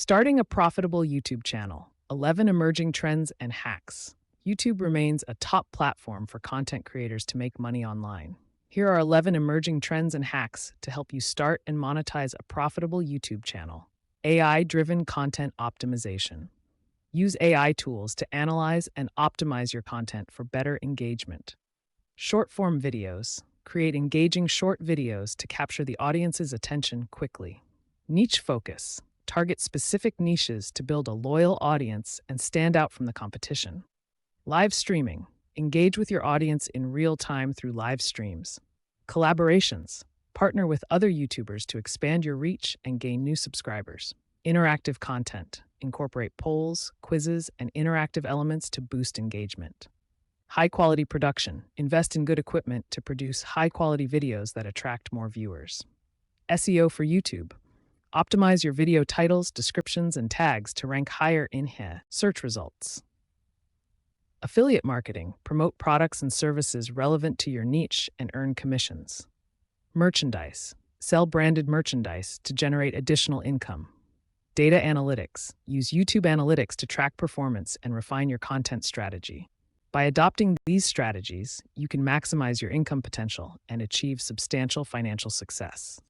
Starting a profitable YouTube channel, 11 emerging trends and hacks. YouTube remains a top platform for content creators to make money online. Here are 11 emerging trends and hacks to help you start and monetize a profitable YouTube channel. AI-driven content optimization. Use AI tools to analyze and optimize your content for better engagement. Short-form videos. Create engaging short videos to capture the audience's attention quickly. Niche focus. Target specific niches to build a loyal audience and stand out from the competition. Live streaming. Engage with your audience in real time through live streams. Collaborations. Partner with other YouTubers to expand your reach and gain new subscribers. Interactive content. Incorporate polls, quizzes, and interactive elements to boost engagement. High-quality production. Invest in good equipment to produce high-quality videos that attract more viewers. SEO for YouTube. Optimize your video titles, descriptions, and tags to rank higher in search results. Affiliate marketing. Promote products and services relevant to your niche and earn commissions. Merchandise. Sell branded merchandise to generate additional income. Data analytics. Use YouTube analytics to track performance and refine your content strategy. By adopting these strategies, you can maximize your income potential and achieve substantial financial success.